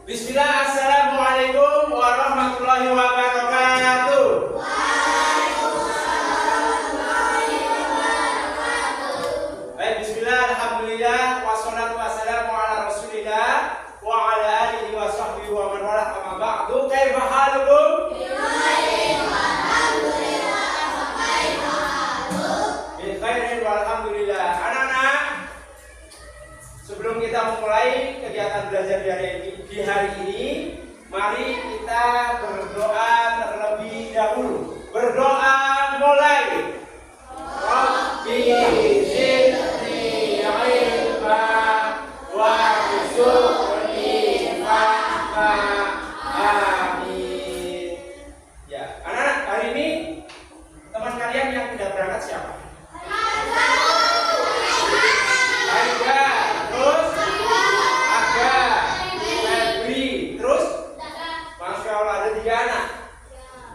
Bismillah, assalamualaikum warahmatullahi wabarakatuh. Baik, bismillah, alhamdulillah, wassalatu wassalamu ala rasulillah wa ala alihi wa sahbihi wa man walah, amma ba'du. Kaifa halukum? Bi khairin walhamdulillah. Anak-anak, sebelum kita memulai kegiatan belajar di hari ini, mari kita berdoa terlebih dahulu. Berdoa mulai. Rabbi zidni ilma warzuqni fahma. Amin. Ya, anak-anak, hari ini teman kalian yang tidak berangkat siapa?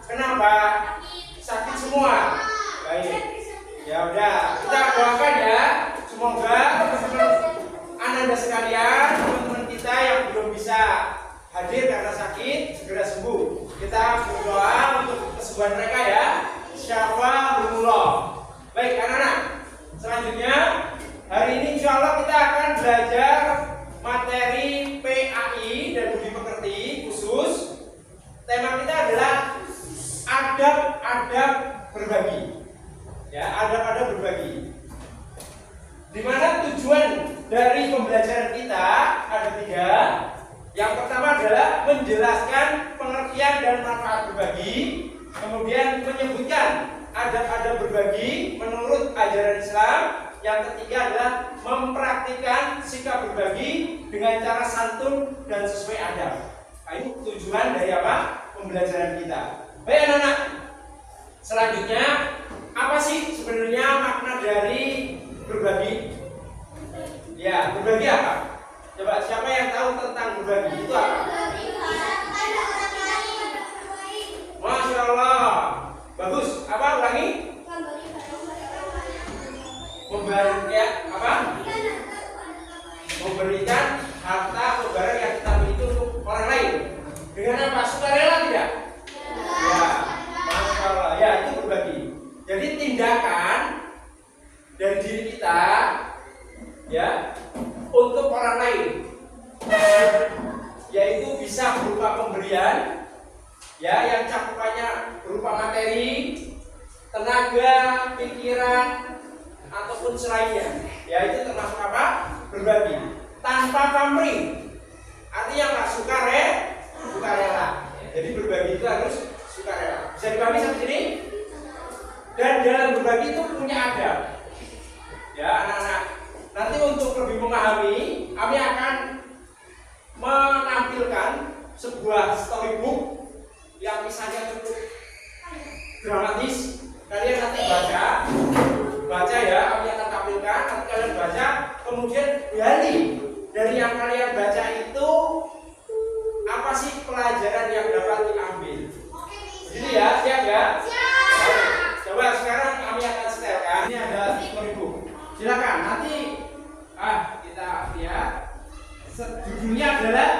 Kenapa? Sakit semua. Baik. Ya udah, kita doakan ya. Semoga teman-teman Anda sekalian, teman-teman kita yang belum bisa hadir karena sakit, segera sembuh. Kita berdoa untuk kesembuhan mereka ya. Syafa'ullah. Baik, anak-anak. Selanjutnya, hari ini insya Allah kita akan belajar materi PAI dan budi pekerti khusus. Tema kita adalah adab-adab berbagi. Ya, adab-adab berbagi. Di mana tujuan dari pembelajaran kita ada 3. Yang pertama adalah menjelaskan pengertian dan manfaat berbagi, kemudian menyebutkan adab-adab berbagi menurut ajaran Islam. Yang ketiga adalah mempraktikkan sikap berbagi dengan cara santun dan sesuai adab. Nah, itu tujuan dari apa? Pembelajaran kita. Baik anak-anak, selanjutnya apa sih sebenarnya makna dari berbagi? Ya, berbagi apa? Coba siapa yang tahu tentang berbagi itu apa? Masya Allah, bagus. Apa ulangi? Memberi ya, apa? Memberikan harta atau barang yang kita miliki untuk orang lain. Dengan apa? Sukarela tidak? Ya, Masya Allah. Ya, itu berbagi. Jadi tindakan dari diri kita, ya, untuk orang lain, yaitu bisa berupa pemberian, ya, yang cakupannya berupa materi, tenaga, pikiran, ataupun selainnya. Ya, itu termasuk apa? Berbagi. Tanpa pamrih. Artinya apa? Sukarela. Jadi berbagi itu harus sukarela. Bisa dipahami sampai sini? Dan dalam berbagi itu punya adab. Ya, anak-anak. Nanti untuk lebih memahami, kami akan menampilkan sebuah storybook yang kisahnya cukup dramatis. Kalian nanti baca ya, kami akan tampilkan. Nanti kalian baca, kemudian gali dari yang kalian baca itu apa sih pelajaran yang dapat diambil. Jadi ya, siap ya? Siap. Coba sekarang kami akan setelkan. Ini ada storybook. Silakan nanti kita lihat. Judulnya adalah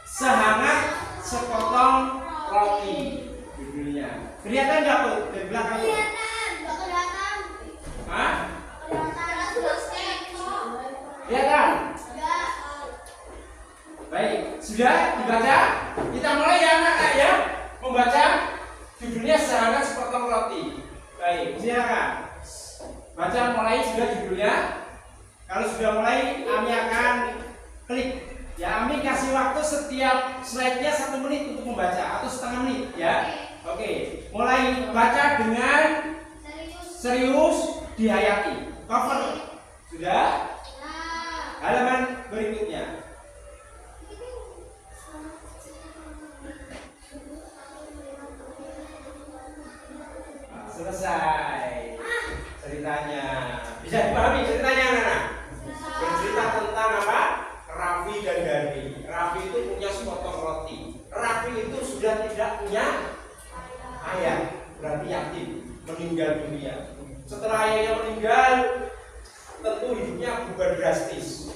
sehangat sepotong roti. Judulnya. Kelihatan nggak tuh dari belakang? Kelihatan. Hah? Kelihatan? Baik, sudah dibaca? Kita mulai ya anak-anak ya. Membaca judulnya sehangat sepotong roti. Baik, silakan. Baca mulai sudah judulnya. Kalau sudah mulai, kami akan klik. Ya, kami kasih waktu setiap slide-nya 1 menit untuk membaca atau setengah menit ya. Oke, mulai baca dengan serius, dihayati. Cover sudah? Halaman berikutnya. Selesai ceritanya. Bisa dipahami ceritanya anak-anak? Bercerita tentang apa? Raffi dan Dani. Raffi itu punya sepotong roti. Raffi itu sudah tidak punya ayah, berarti yatim, meninggal dunia. Setelah ayahnya meninggal, tentu hidupnya berubah drastis.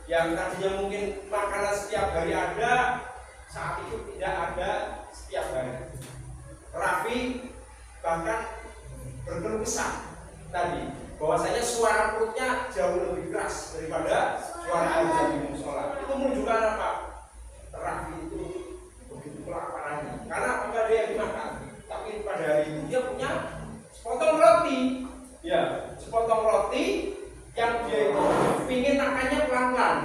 Yang tadinya mungkin makanan setiap hari ada, saat itu tidak ada setiap hari. Raffi bahkan berkeluh kesah tadi bahwasanya suara perutnya jauh lebih keras daripada suara azan di musola. Itu menunjukkan apa? Raffi itu begitu kelaparannya. Karena apakah dia yang dimakan? Tapi pada hari itu dia punya sepotong roti. Ya, sepotong roti yang dia itu ingin makannya pelan-pelan.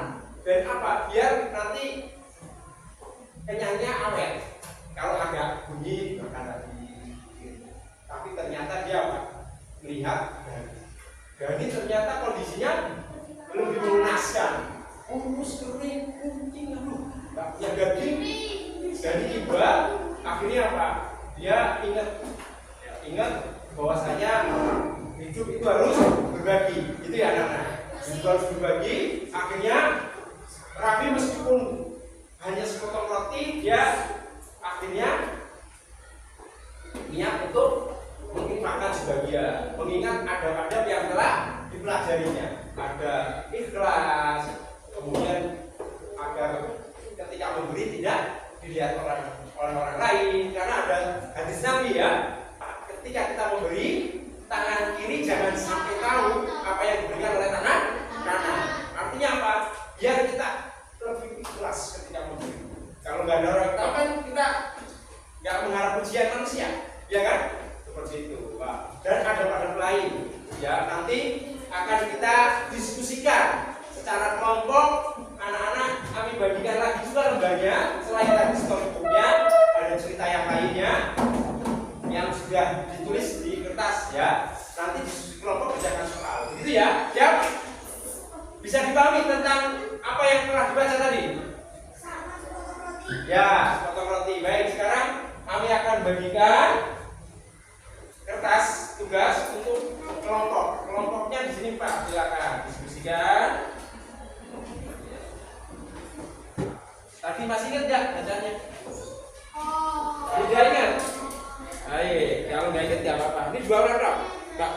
Dan apa? Biar nanti kenyangnya awet. Kalau agak bunyi makan lagi. Tapi ternyata dia apa? Melihat Gani ternyata kondisinya lebih mengenaskan. Kurus, kering, kucing, aduh, nggak punya daging. Gani tiba, akhirnya apa? Dia ingat bahwasanya hidup itu harus berbagi. Itu ya anak-anak. Hidup harus berbagi. Akhirnya Raffi meskipun hanya sepotong roti, dia akhirnya niat untuk menginfakkan sebagian, mengingat adab-adab yang telah dipelajarinya. Ada ikhlas, kemudian agar ketika memberi tidak dilihat oleh orang lain, karena ada hadis Nabi ya, ketika kita memberi, tangan kiri jangan sampai tahu apa yang diberikan oleh tangan kanan. Artinya apa? Biar kita lebih ikhlas ketika memberi. Kalau nggak ada orang tahu kan kita nggak mengharap pujian manusia, ya kan? Seperti itu, Pak. Dan ada lain, ya nanti akan kita diskusikan secara kelompok. Anak-anak kami bagikan lagi juga lembaganya. Selain tadi storybooknya, ada cerita yang lainnya yang sudah ditulis di kertas ya. Nanti diskusi kelompok kerjakan soal, gitu ya. Siap? Bisa dipahami tentang apa yang telah dibaca tadi? Ya, potong roti. Baik, sekarang kami akan bagikan kertas tugas untuk kelompok. Kelompoknya di sini Pak, silakan diskusikan. Tadi masih ingat nggak bacanya? Tidak ingat? Ayo, kalau nggak ingat nggak apa-apa. Ini 2 orang dong. Nggak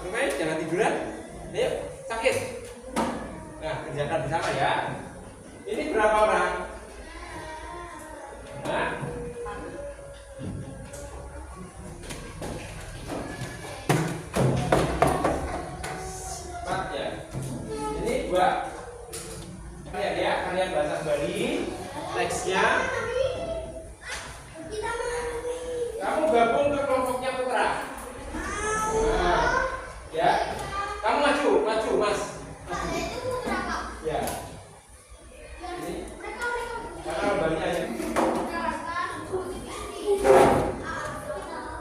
pemain, jangan tiduran. Ayo, sakit. Nah, kerjakan bersama ya. Ini berapa orang? Nah. Kalian baca kembali teksnya. Kamu gabung ke kelompoknya Putra. Nah, ya. Kamu maju Mas. Ya. Ini. Mana gambarnya aja.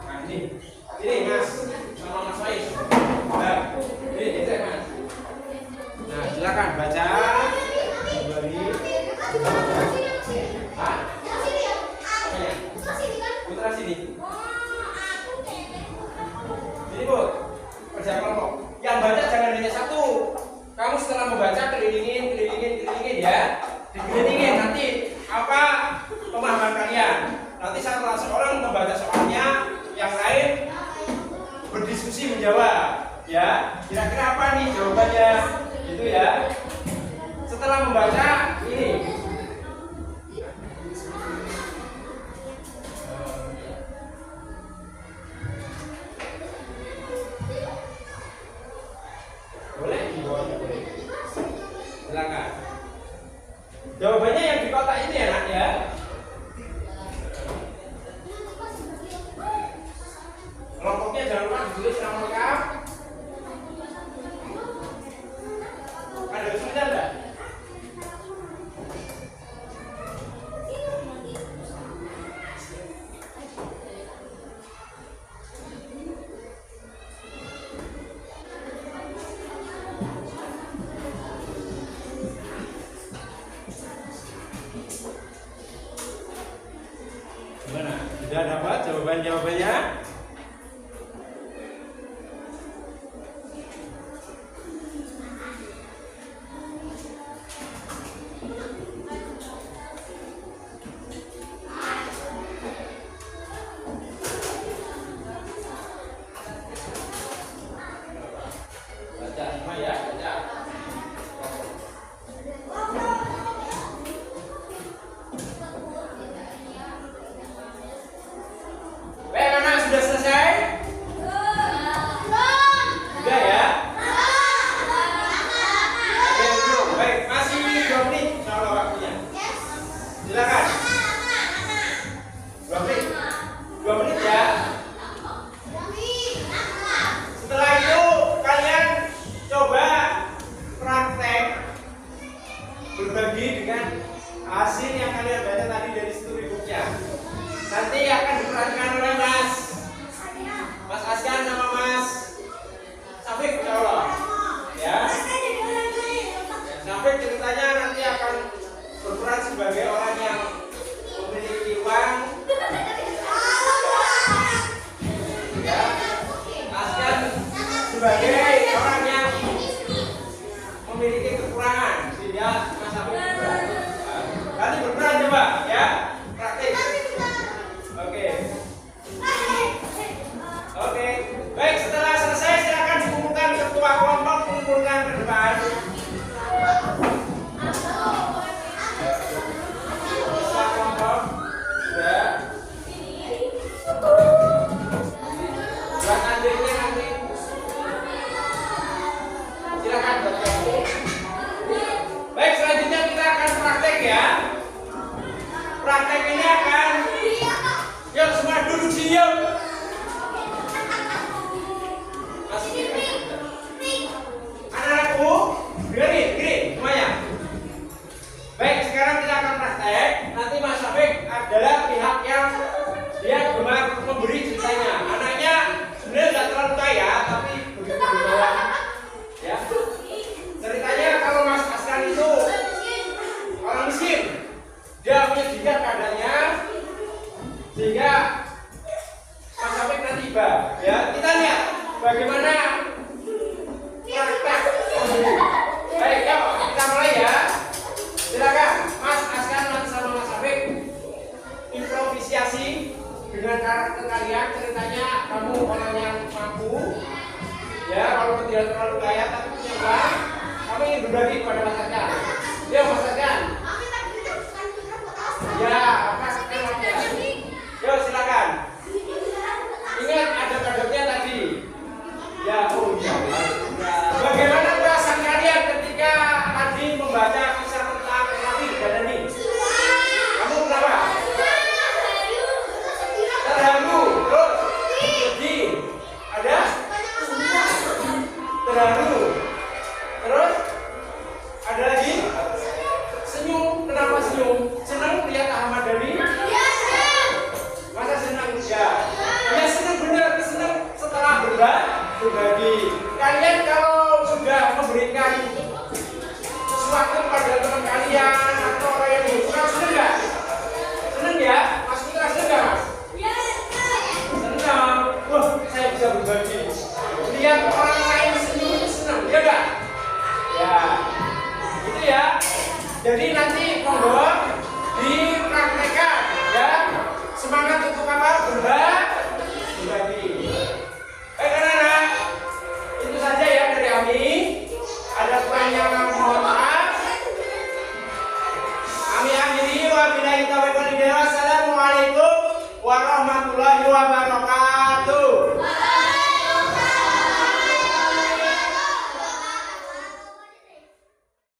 Nah, ini Mas sama Mas Faiz. Nah, ini Mas. Nah, silakan baca. Putra sini. Ini Bu, kerja kelompok. Yang baca jangan hanya satu. Kamu setelah membaca kelilingin ya. Dikelilingin nanti apa pemahaman kalian. Nanti salah seorang membaca soalnya, yang lain berdiskusi menjawab. Ya, kira-kira apa nih jawabannya? Gitu ya. Setelah membaca ini. Boleh? Boleh. Silakan. Jawabannya yang di kotak ini ya, Nak ya. Kelompoknya jangan lupa ditulis nama lengkap. Ada kesulitan enggak? Gimana? Sudah dapat jawabannya? Baca semua ya, baca. hasil yang kalian baca tadi dari storybooknya. Nanti akan diperhatikan oleh Mas Askan sama Mas Safik, insya Allah. Ya. Safik ceritanya nanti akan berperan sebagai orang yang memiliki uang. Ya. Askan sebagai orang yang memiliki kekurangan, sehingga Mas Safik juga. Nanti berperan coba, ya. Praktik. Oke. Oke. Baik, setelah selesai silakan dikumpulkan ketua kelompok, kumpulkan ke depan. Ketua kelompok. Ya. Buat adiknya nanti. Silakan baca. Baik, selanjutnya kita akan praktek ya. Praktek ini akan, yuk semua duduk diam. Anak-anakku, dengerin semuanya. Baik, sekarang kita akan praktek. Nanti Mas Safik adalah pihak yang dia gemar memberi ceritanya. Anaknya sebenarnya tidak terlalu kaya, tapi begitu dibawa. Ya. Ceritanya kalau Mas Askan itu orang miskin, dia menyedihkan keadaannya, sehingga Mas Safik nanti tiba. Ya, kita lihat bagaimana praktek. Baik, yuk kita mulai ya. Silakan Mas Askan nanti sama Mas Safik improvisasi dengan karakter kalian. Ceritanya kamu orang yang mampu, ya, walaupun tidak terlalu kaya tapi punya uang. Kamu ingin berbagi kepada masyarakat. Ya, masyarakat. Ya, masyarakat ya. Yuk silakan. Ingat ada kadoknya tadi. Ya, oh iya. Bagaimana perasaan kalian ketika tadi membaca kisah tentang Nabi dan Dani? Kamu kenapa? Terharu, terus sedih. Ada? Terharu. Terus ada lagi? Senyum. Kenapa senyum? Senang lihat Ahmad Dhani? Masa senang? Ya. Ya senang benar, senang setelah berbagi. Kalian kalau sudah memberikan sesuatu pada teman kalian atau orang yang dibutuhkan, senang nggak? Senang ya? Mas Putra senang nggak, Mas? Senang. Wah, saya bisa berbagi. Lihat orang lain senyum itu senang, ya nggak? Ya, itu ya. Jadi nanti monggo dipraktekkan, ya. Semangat untuk apa? Berbagi. Baik anak-anak, itu saja ya dari kami. Ada kurangnya mohon maaf. Kami akhiri wabillahi taufiq wal hidayah. Wassalamualaikum warahmatullahi wabarakatuh.